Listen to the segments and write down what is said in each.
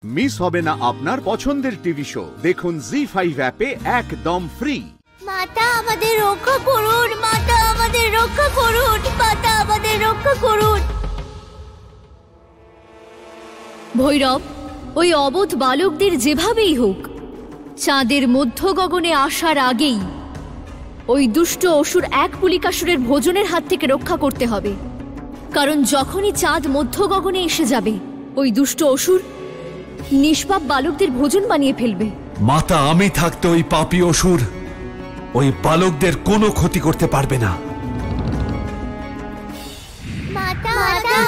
Miss হবে না আপনার পছন্দের টিভি শো। দেখুন জি5 অ্যাপে একদম ফ্রি। মাতা আমাদের রক্ষা করুন, মাতা আমাদের রক্ষা করুন, মাতা আমাদের রক্ষা করুন। ভৈরব, ওই অবোধ বালকদের যেভাবেই হোক চাঁদের মধ্য গগনে আসার আগেই ওই দুষ্ট অসুর এক পুলিকাসুরের ভোজনের হাত থেকে রক্ষা করতে হবে। কারণ যখনই চাঁদ মধ্য গগনে এসে যাবে ওই দুষ্ট অসুর নিষ্পাপ বালকদের ভোজন বানিয়ে ফেলবে। মাতা, আমি থাকতে ওই পাপী অসুর ওই বালকদের কোনো ক্ষতি করতে পারবে না। মাতা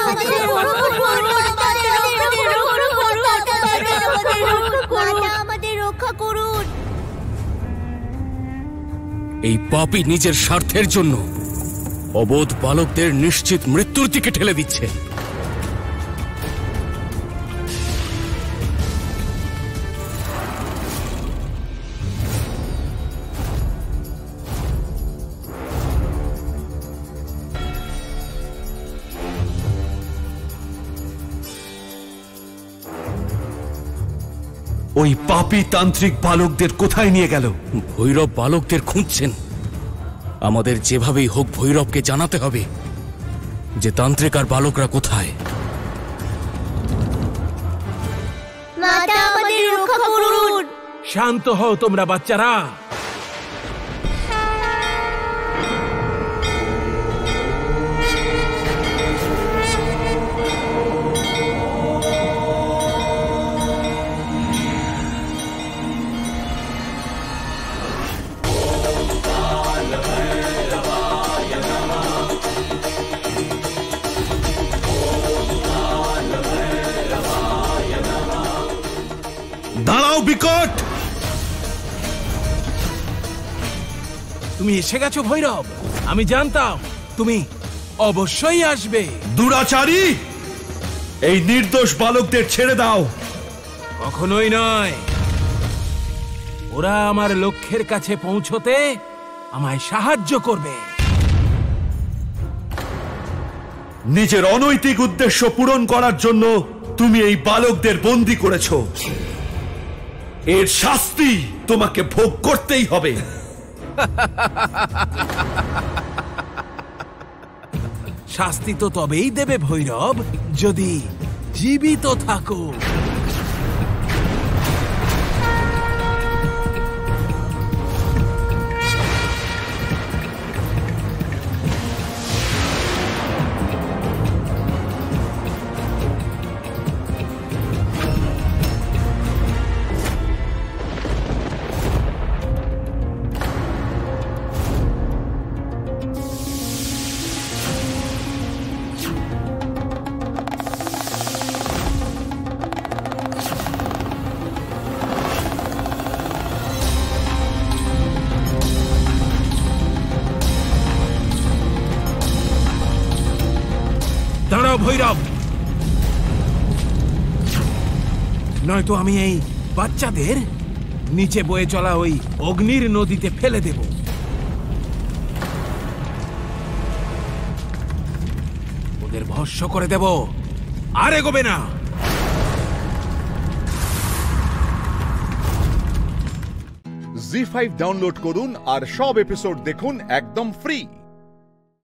আমাদের রক্ষা করুন, মাতা আমাদের রক্ষা করুন। এই পাপী নিজের স্বার্থের জন্য অবোধ বালকদের নিশ্চিত মৃত্যুর দিকে ঠেলে দিচ্ছে। ওই পাপী তান্ত্রিক বালকদের কোথায় নিয়ে গেল? ভৈরব বালকদের খুঁজছেন। আমাদের যেভাবেই হোক ভৈরবকে জানাতে হবে যে তান্ত্রিক আর বালকরা কোথায়। মাতা আমাদের রক্ষা করুন। শান্ত হও তোমরা বাচ্চারা। দাঁড়াও বিকট! তুমি এসে গেছো ভৈরব। আমি জানতাম তুমি অবশ্যই আসবে। দুরাচারী, এই নির্দোষ বালকদের ছেড়ে দাও। কখনোই নয়। ওরা আমার লক্ষ্যের কাছে পৌঁছতে আমায় সাহায্য করবে। নিজের অনৈতিক উদ্দেশ্য পূরণ করার জন্য তুমি এই বালকদের বন্দী করেছো। এর শাস্তি তোমাকে ভোগ করতেই হবে। শাস্তি তো তবেই দেবে ভৈরব যদি জীবিত থাকো। দাঁড়াও ভৈরব, নয়তো আমি এই বাচ্চাদের নিচে বয়ে চলা ওই অগ্নির নদীতে ফেলে দেব। ওদের ভস্ম করে দেব। আর এগোবে না। জি5 ডাউনলোড করুন আর সব এপিসোড দেখুন একদম ফ্রি।